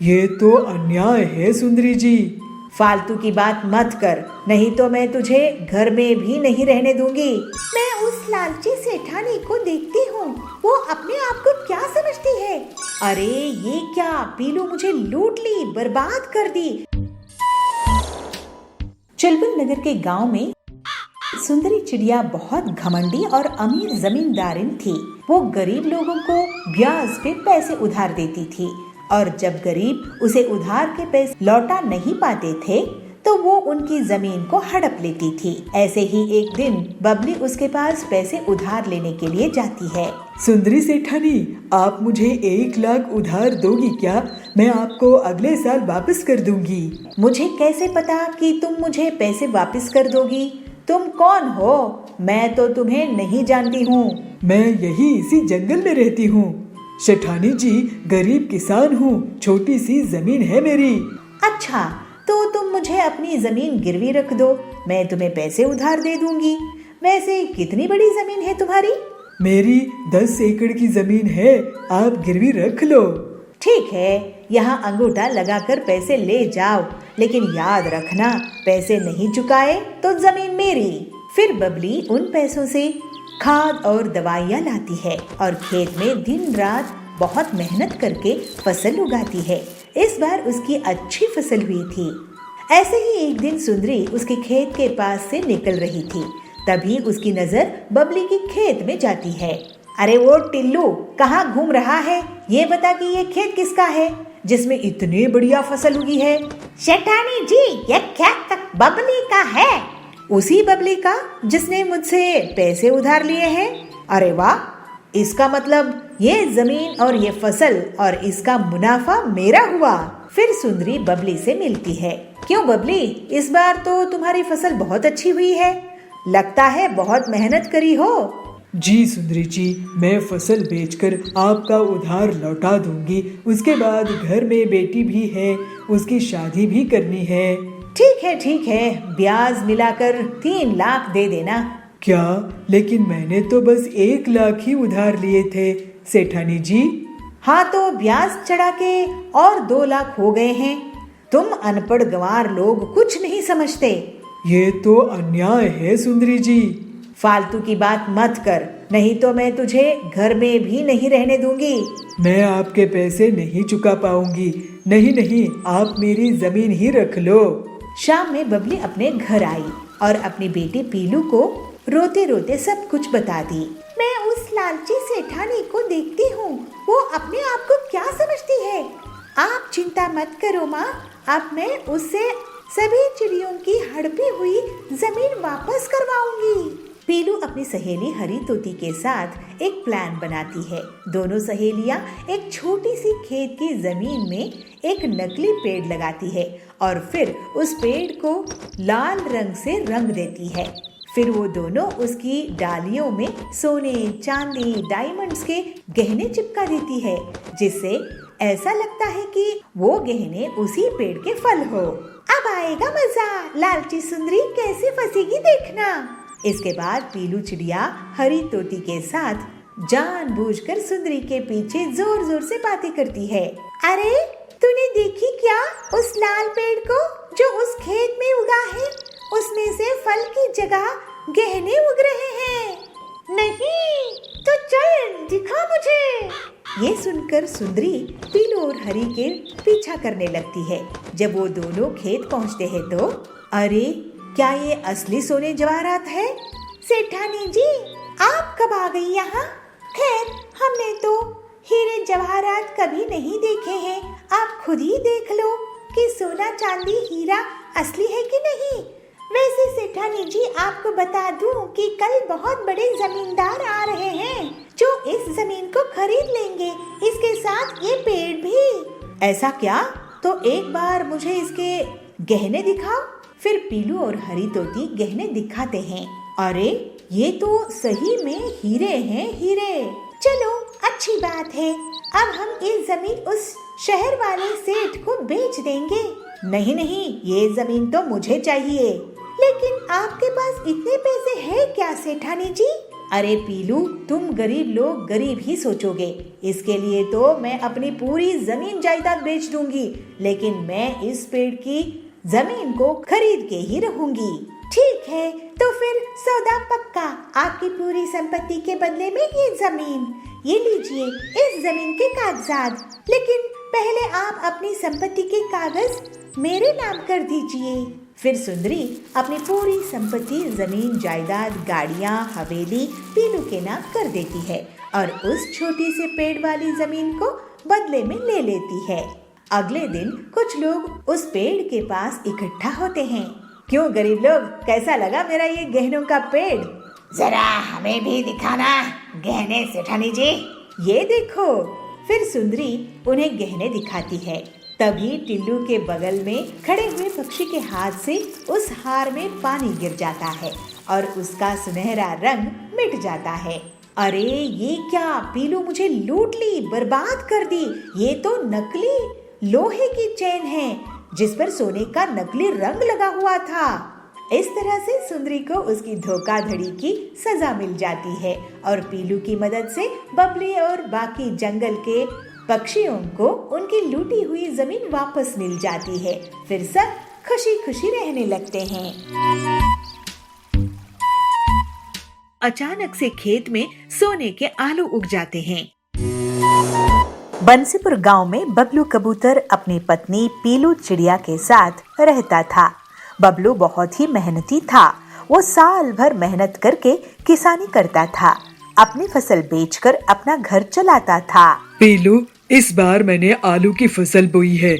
ये तो अन्याय है सुंदरी जी। फालतू की बात मत कर, नहीं तो मैं तुझे घर में भी नहीं रहने दूंगी। मैं उस लालची सेठानी को देखती हूँ, वो अपने आप को क्या समझती है। अरे ये क्या, पीलू मुझे लूट ली, बर्बाद कर दी। चुलबुल नगर के गांव में सुंदरी चिड़िया बहुत घमंडी और अमीर जमींदारिन थी। वो गरीब लोगों को ब्याज पे पैसे उधार देती थी और जब गरीब उसे उधार के पैसे लौटा नहीं पाते थे तो वो उनकी जमीन को हड़प लेती थी। ऐसे ही एक दिन बबली उसके पास पैसे उधार लेने के लिए जाती है। सुंदरी सेठानी, आप मुझे 1 लाख उधार दोगी क्या? मैं आपको अगले साल वापस कर दूंगी। मुझे कैसे पता कि तुम मुझे पैसे वापस कर दोगी? तुम कौन हो? मैं तो तुम्हें नहीं जानती हूँ। मैं यही इसी जंगल में रहती हूँ। सेठानी जी, गरीब किसान हूँ, छोटी सी जमीन है मेरी। अच्छा, तो तुम मुझे अपनी जमीन गिरवी रख दो, मैं तुम्हें पैसे उधार दे दूंगी। वैसे कितनी बड़ी जमीन है तुम्हारी? मेरी 10 एकड़ की जमीन है, आप गिरवी रख लो। ठीक है, यहाँ अंगूठा लगाकर पैसे ले जाओ, लेकिन याद रखना पैसे नहीं चुकाए तो जमीन मेरी। फिर बबली उन पैसों से खाद और दवाइयाँ लाती है और खेत में दिन रात बहुत मेहनत करके फसल उगाती है। इस बार उसकी अच्छी फसल हुई थी। ऐसे ही एक दिन सुंदरी उसके खेत के पास से निकल रही थी, तभी उसकी नजर बबली के खेत में जाती है। अरे वो टिल्लू, कहाँ घूम रहा है? ये बता कि ये खेत किसका है जिसमें इतनी बढ़िया फसल उगी है? सेठानी जी, ये खेत बबली का है। उसी बबली का जिसने मुझसे पैसे उधार लिए हैं। अरे वाह, इसका मतलब ये जमीन और ये फसल और इसका मुनाफा मेरा हुआ। फिर सुंदरी बबली से मिलती है। क्यों बबली, इस बार तो तुम्हारी फसल बहुत अच्छी हुई है, लगता है बहुत मेहनत करी हो। जी सुंदरी जी, मैं फसल बेचकर आपका उधार लौटा दूंगी। उसके बाद घर में बेटी भी है, उसकी शादी भी करनी है। ठीक है, ब्याज मिलाकर 3 लाख दे देना। क्या? लेकिन मैंने तो बस 1 लाख ही उधार लिए थे सेठानी जी। हाँ तो ब्याज चढ़ा के और 2 लाख हो गए हैं। तुम अनपढ़ गंवार लोग कुछ नहीं समझते। ये तो अन्याय है सुंदरी जी। फालतू की बात मत कर, नहीं तो मैं तुझे घर में भी नहीं रहने दूंगी। मैं आपके पैसे नहीं चुका पाऊंगी। नहीं, आप मेरी जमीन ही रख लो। शाम में बबली अपने घर आई और अपनी बेटी पीलू को रोते रोते सब कुछ बता दी। मैं उस लालची सेठानी को देखती हूँ, वो अपने आप को क्या समझती है। आप चिंता मत करो माँ, अब मैं उससे सभी चिड़ियों की हड़पी हुई जमीन वापस करवाऊंगी। पीलू अपनी सहेली हरी तोती के साथ एक प्लान बनाती है। दोनों सहेलियां एक छोटी सी खेत की जमीन में एक नकली पेड़ लगाती है और फिर उस पेड़ को लाल रंग से रंग देती है। फिर वो दोनों उसकी डालियों में सोने, चांदी, डायमंड्स के गहने चिपका देती है, जिससे ऐसा लगता है कि वो गहने उसी पेड़ के फल हो। अब आएगा मजा, लालची सुंदरी कैसे फंसेगी देखना। इसके बाद पीलू चिड़िया हरी तोती के साथ जानबूझकर सुंदरी के पीछे जोर जोर से बातें करती है। अरे तूने देखी क्या उस लाल पेड़ को जो उस खेत में उगा है? उसमें से फल की जगह गहने उग रहे हैं। नहीं तो चल दिखा मुझे। ये सुनकर सुंदरी पीलू और हरी के पीछा करने लगती है। जब वो दोनों खेत पहुँचते हैं तो अरे क्या ये असली सोने जवाहरात है? सेठानी जी, आप कब आ गई यहाँ? खैर, हमने तो हीरे जवाहरात कभी नहीं देखे हैं, आप खुद ही देख लो कि सोना चांदी हीरा असली है कि नहीं। वैसे सेठानी जी, आपको बता दूं कि कल बहुत बड़े जमींदार आ रहे हैं जो इस जमीन को खरीद लेंगे, इसके साथ ये पेड़ भी। ऐसा क्या? तो एक बार मुझे इसके गहने दिखाओ। फिर पीलू और हरी तोती गहने दिखाते हैं। अरे ये तो सही में हीरे हैं, हीरे। चलो अच्छी बात है, अब हम ये जमीन उस शहर वाले सेठ को बेच देंगे। नहीं, ये जमीन तो मुझे चाहिए। लेकिन आपके पास इतने पैसे हैं क्या सेठानी जी? अरे पीलू, तुम गरीब लोग गरीब ही सोचोगे। इसके लिए तो मैं अपनी पूरी जमीन जायदाद बेच दूंगी, लेकिन मैं इस पेड़ की जमीन को खरीद के ही रहूंगी। ठीक है, तो फिर सौदा पक्का। आपकी पूरी संपत्ति के बदले में ये जमीन। ये लीजिए इस जमीन के कागजात, लेकिन पहले आप अपनी संपत्ति के कागज मेरे नाम कर दीजिए। फिर सुंदरी अपनी पूरी संपत्ति, जमीन जायदाद, गाड़ियाँ, हवेली पीलू के नाम कर देती है और उस छोटी से पेड़ वाली जमीन को बदले में ले लेती है। अगले दिन कुछ लोग उस पेड़ के पास इकट्ठा होते हैं। क्यों गरीब लोग, कैसा लगा मेरा ये गहनों का पेड़? जरा हमें भी दिखाना गहने सेठानी जी। ये देखो। फिर सुंदरी उन्हें गहने दिखाती है। तभी टिल्लू के बगल में खड़े हुए पक्षी के हाथ से उस हार में पानी गिर जाता है और उसका सुनहरा रंग मिट जाता है। अरे ये क्या, पीलू मुझे लूट ली, बर्बाद कर दी। ये तो नकली लोहे की चेन है जिस पर सोने का नकली रंग लगा हुआ था। इस तरह से सुंदरी को उसकी धोखाधड़ी की सजा मिल जाती है और पीलू की मदद से बबली और बाकी जंगल के पक्षियों को उनकी लूटी हुई जमीन वापस मिल जाती है। फिर सब खुशी खुशी रहने लगते हैं। अचानक से खेत में सोने के आलू उग जाते हैं। बंसीपुर गांव में बबलू कबूतर अपनी पत्नी पीलू चिड़िया के साथ रहता था। बबलू बहुत ही मेहनती था। वो साल भर मेहनत करके किसानी करता था, अपनी फसल बेचकर अपना घर चलाता था। पीलू, इस बार मैंने आलू की फसल बोई है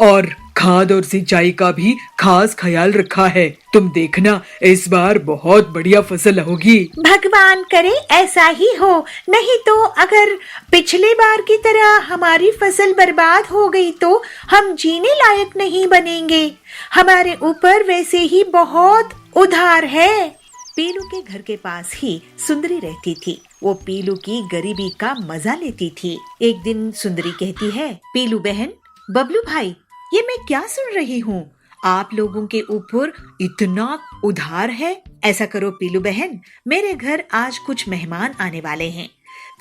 और खाद और सिंचाई का भी खास ख्याल रखा है। तुम देखना, इस बार बहुत बढ़िया फसल होगी। भगवान करे ऐसा ही हो, नहीं तो अगर पिछले बार की तरह हमारी फसल बर्बाद हो गई तो हम जीने लायक नहीं बनेंगे। हमारे ऊपर वैसे ही बहुत उधार है। पीलू के घर के पास ही सुंदरी रहती थी। वो पीलू की गरीबी का मजा लेती थी। एक दिन सुंदरी कहती है, पीलू बहन, बबलू भाई, ये मैं क्या सुन रही हूँ? आप लोगों के ऊपर इतना उधार है। ऐसा करो पीलू बहन, मेरे घर आज कुछ मेहमान आने वाले हैं।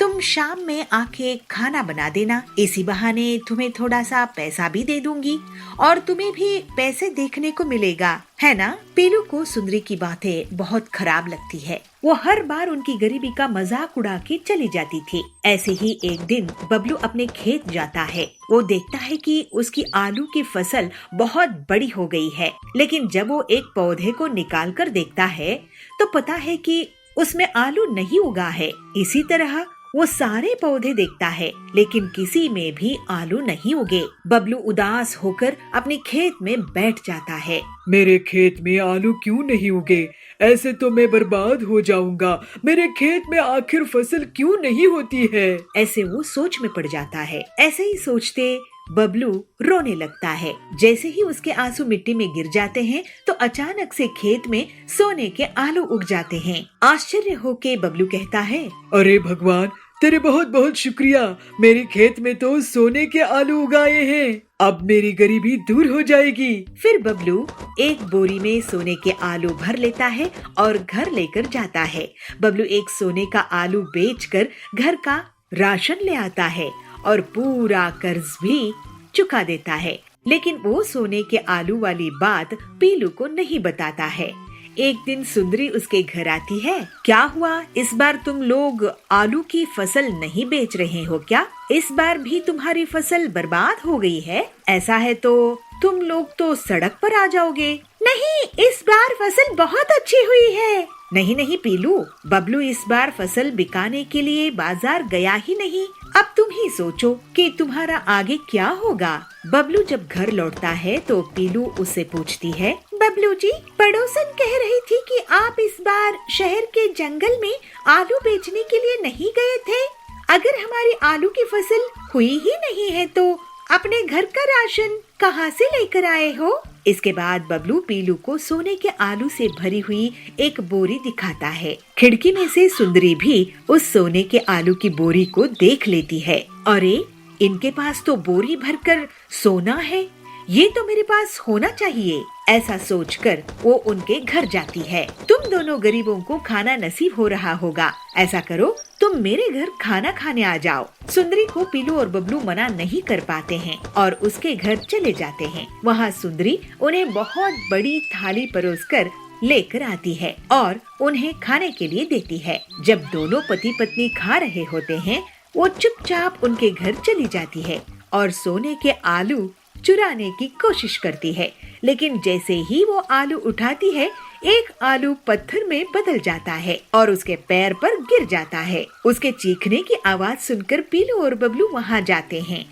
तुम शाम में आके खाना बना देना। इसी बहाने तुम्हें थोड़ा सा पैसा भी दे दूंगी और तुम्हें भी पैसे देखने को मिलेगा, है ना? पीलू को सुंदरी की बातें बहुत खराब लगती है। वो हर बार उनकी गरीबी का मजाक उड़ा के चली जाती थी। ऐसे ही एक दिन बबलू अपने खेत जाता है। वो देखता है कि उसकी आलू की फसल बहुत बड़ी हो गई है, लेकिन जब वो एक पौधे को निकाल कर देखता है तो पता है कि उसमें आलू नहीं उगा है। इसी तरह वो सारे पौधे देखता है, लेकिन किसी में भी आलू नहीं उगे। बबलू उदास होकर अपने खेत में बैठ जाता है। मेरे खेत में आलू क्यों नहीं उगे? ऐसे तो मैं बर्बाद हो जाऊंगा। मेरे खेत में आखिर फसल क्यों नहीं होती है? ऐसे वो सोच में पड़ जाता है। ऐसे ही सोचते बबलू रोने लगता है। जैसे ही उसके आंसू मिट्टी में गिर जाते हैं तो अचानक से खेत में सोने के आलू उग जाते हैं। आश्चर्य होके बबलू कहता है, अरे भगवान, तेरे बहुत बहुत शुक्रिया। मेरे खेत में तो सोने के आलू उगाए हैं। अब मेरी गरीबी दूर हो जाएगी। फिर बबलू एक बोरी में सोने के आलू भर लेता है और घर लेकर जाता है। बबलू एक सोने का आलू बेचकर घर का राशन ले आता है और पूरा कर्ज भी चुका देता है। लेकिन वो सोने के आलू वाली बात पीलू को नहीं बताता है। एक दिन सुंदरी उसके घर आती है। क्या हुआ, इस बार तुम लोग आलू की फसल नहीं बेच रहे हो क्या? इस बार भी तुम्हारी फसल बर्बाद हो गई है? ऐसा है तो तुम लोग तो सड़क पर आ जाओगे। नहीं, इस बार फसल बहुत अच्छी हुई है। नहीं नहीं पीलू, बबलू इस बार फसल बिकाने के लिए बाजार गया ही नहीं। अब तुम ही सोचो कि तुम्हारा आगे क्या होगा। बबलू जब घर लौटता है तो पीलू उससे पूछती है, बबलू जी, पड़ोसन कह रही थी कि आप इस बार शहर के जंगल में आलू बेचने के लिए नहीं गए थे। अगर हमारी आलू की फसल हुई ही नहीं है तो अपने घर का राशन कहाँ से लेकर आए हो? इसके बाद बबलू पीलू को सोने के आलू से भरी हुई एक बोरी दिखाता है। खिड़की में से सुंदरी भी उस सोने के आलू की बोरी को देख लेती है। अरे, इनके पास तो बोरी भरकर सोना है। ये तो मेरे पास होना चाहिए। ऐसा सोचकर वो उनके घर जाती है। तुम दोनों गरीबों को खाना नसीब हो रहा होगा, ऐसा करो तुम मेरे घर खाना खाने आ जाओ। सुंदरी को पीलू और बबलू मना नहीं कर पाते हैं और उसके घर चले जाते हैं। वहाँ सुंदरी उन्हें बहुत बड़ी थाली परोसकर लेकर आती है और उन्हें खाने के लिए देती है। जब दोनों पति पत्नी खा रहे होते हैं, वो चुपचाप उनके घर चली जाती है और सोने के आलू चुराने की कोशिश करती है। लेकिन जैसे ही वो आलू उठाती है, एक आलू पत्थर में बदल जाता है और उसके पैर पर गिर जाता है। उसके चीखने की आवाज सुनकर पीलू और बबलू वहाँ जाते हैं।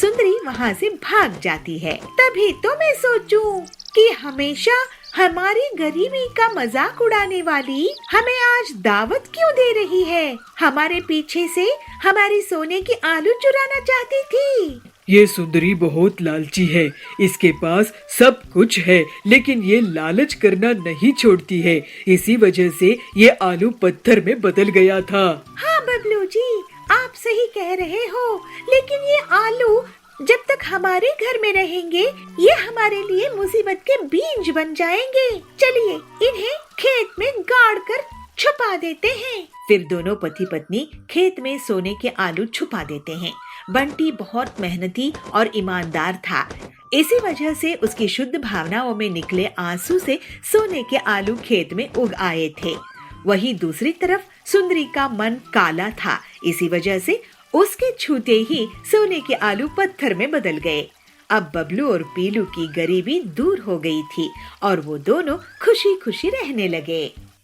सुंदरी वहाँ से भाग जाती है। तभी तो मैं सोचूं कि हमेशा हमारी गरीबी का मजाक उड़ाने वाली हमें आज दावत क्यों दे रही है। हमारे पीछे से हमारी सोने की आलू चुराना चाहती थी। ये सुंदरी बहुत लालची है, इसके पास सब कुछ है, लेकिन ये लालच करना नहीं छोड़ती है। इसी वजह से ये आलू पत्थर में बदल गया था। हाँ बबलू जी, आप सही कह रहे हो, लेकिन ये आलू जब तक हमारे घर में रहेंगे, ये हमारे लिए मुसीबत के बीज बन जाएंगे। चलिए इन्हें खेत में गाड़ कर छुपा देते हैं। फिर दोनों पति पत्नी खेत में सोने के आलू छुपा देते हैं। बंटी बहुत मेहनती और ईमानदार था, इसी वजह से उसकी शुद्ध भावनाओं में निकले आंसू से सोने के आलू खेत में उग आए थे। वहीं दूसरी तरफ सुंदरी का मन काला था, इसी वजह से उसके छूते ही सोने के आलू पत्थर में बदल गए। अब बबलू और पीलू की गरीबी दूर हो गई थी और वो दोनों खुशी खुशी रहने लगे।